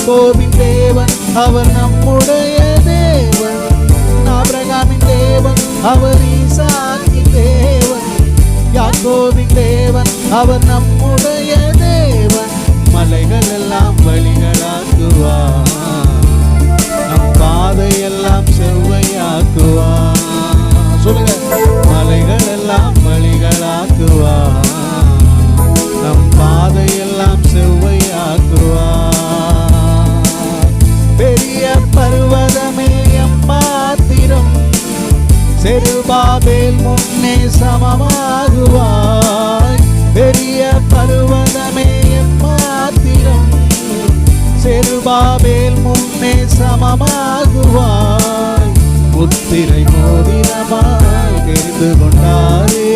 யாக்கோபின் தேவன் அவர் நம்முடைய தேவன். ஆபிரகாமின் தேவன் அவர் ஈசாக்கின் தேவன். யாக்கோபின் தேவன் அவர் நம்முடைய தேவன். மலைகள் எல்லாம் வழிகளாக்குவார், நம் பாதையெல்லாம் செவ்வையாக்குவார். சொல்லுங்க, மலைகள் எல்லாம் வழிகளாக்குவார், நம் பாதையெல்லாம் செவ்வையாக்குவார். பெரிய பர்வதமே எம்மாத்திரம், செருபாபேல் முன்னே சமமாகுவாய். பெரிய பர்வதமே எம்மாத்திரம், செருபாபேல் முன்னே சமமாகுவாய். முத்திரை மோதிரமாய் தெரிந்து கொண்டாரே,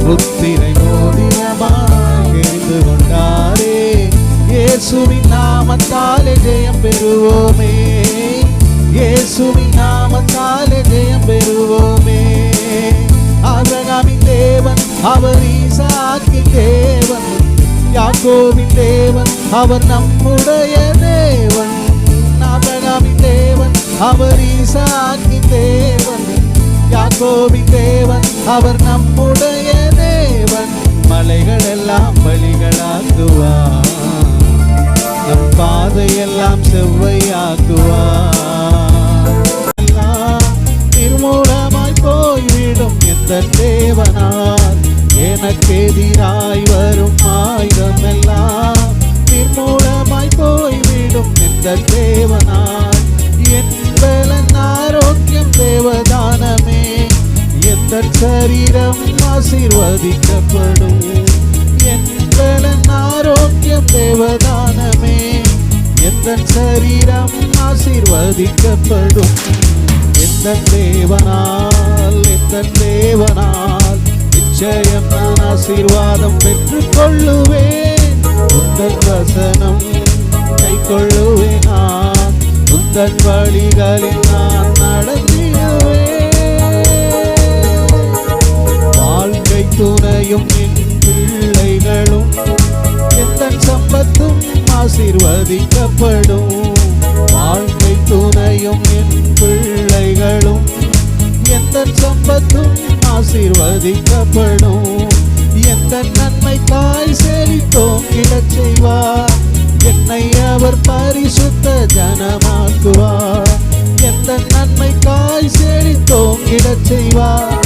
முத்திரை மோதிரமாய் தெரிந்து கொண்டாரே. இயேசுவின் நாமத்தாலே ஜெயம் பெறுவோமே, இயேசுவின் நாமத்தாலே ஜெயம் பெறுவோமே. ஆபிரகாமின் தேவன் அவர் ஈசாக்கின் தேவன். யாக்கோபின் தேவன் அவர் நம்முடைய தேவன். ஆபிரகாமின் தேவன் அவர் ஈசாக்கின் தேவன். யாக்கோபின் தேவன் அவர் நம்முடைய தேவன். மலைகள் எல்லாம் வழிகளாக்குவார், நம் பாதையெல்லாம் செவ்வையாக்குவார். நிர்மூலமாய் போய்விடும் எந்த தேவனால், எனக்கு எதிராய் வரும் ஆயுதம் எல்லாம் நிர்மூலமாய் போய்விடும் எந்த தேவனால். என் பலன் ஆரோக்கியம் தேவதானமே, எந்த சரீரம் ஆசீர்வதிக்கப்படும். என் பலன் ஆரோக்கியம் தேவதானமே, எந்த சரீரம் ஆசீர்வதிக்கப்படும். எந்த தேவனால், எந்த தேவனால் நிச்சயம் நான் ஆசீர்வாதம் பெற்றுக் கொள்ளுவேன். உந்தன் வசனம் கை கொள்ளுவேன், நான் உந்தன் வழிகளில் நான் நடந்திடுவேன். வாழ்க்கை துணையும் என் பிள்ளைகளும் எந்தன் சம்பத்தும் ஆசீர்வதிக்கப்படும். வாழ்க்கை துணையும் என் பிள்ளைகளும் எந்தன் சம்பத்தும் ஆசீர்வதிக்கப்படும். எந்த நன்மைக்காய் செழித்தோங்கிடச் செய்வார், என்னை அவர் பரிசுத்த ஜனமாக்குவார். எந்த நன்மைக்காய் செழித்தோங்கிடச் செய்வார்,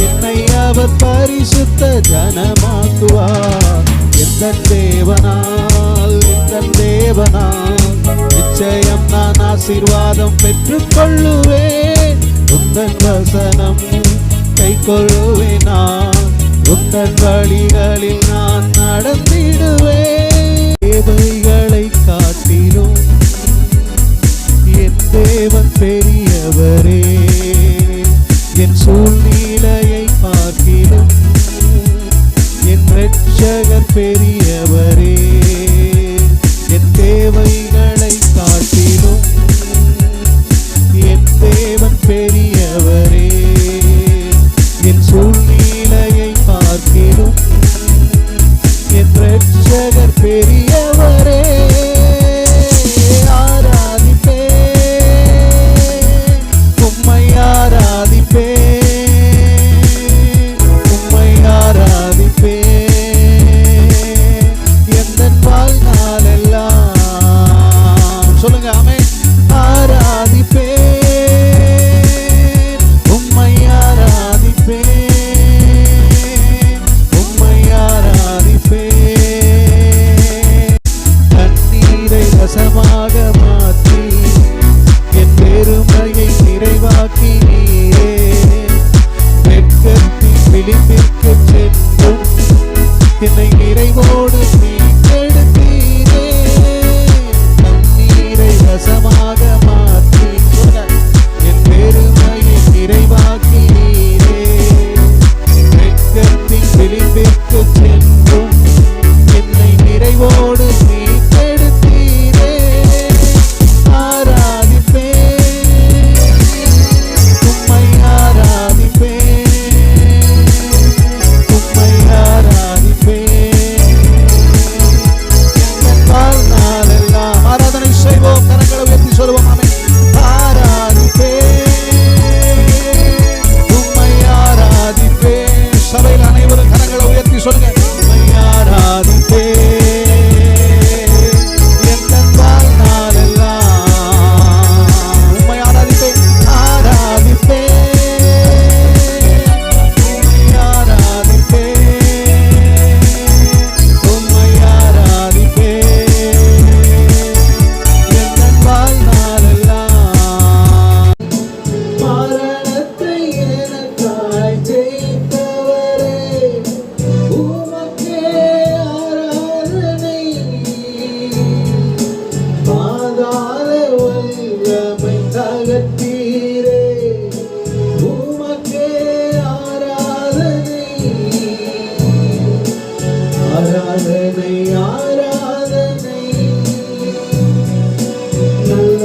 என்னை அவர் பரிசுத்த ஜனமாக்குவார். எந்த தேவனால், எந்த தேவனால் நிச்சயம் நான் ஆசீர்வாதம் பெற்றுக் கொள்ளுவேன். உந்தன் வசனம் கை கொள்ளுவேன், நான் உந்தன் வழிகளில் நான் நடந்திடுவேன். தேவைகளை காட்டிலும் என் தேவன் பெரியவரே, என் சூழ்நிலையை பார்க்கிலும் என் இரட்சகர் பெரியவரே. என் தேவைகளை காட்டிலும் என் தேவன் பெரியவரே, என் சூழ்நிலையை பார்க்கிலும் என் இரட்சகர் பெரியவரே. ஆராதிப்பேன், உம்மை ஆராதிப்பேன், உம்மை ஆராதிப்பேன் எந்தன் வாழ்நாளெல்லாம். சொல்லுங்க, ஆமென். ஆராதிப்பேன், உம்மை ஆராதிப்பேன், உம்மை ஆராதிப்பேன். தண்ணீரை ரசமாக மாற்றி என் பெருமையை நிறைவாக்கினீரே. வெட்கத்தின் விளிம்பிற்கு சென்றும் என்னை நிறைவோடு மீட்டெடுத்தீரே. தண்ணீரை ரசமாக மாற்றி என் பெருமையை நிறைவாக்கினீரே. வெட்கத்தின் விளிம்பிற்கு சென்றும் என்னை நிறைவோடு மீட்டெடுத்தீரே. ஆராதிப்பேன், உம்மை ஆராதிப்பேன், உம்மை ஆராதிப்பேன்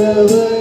நல்லவர்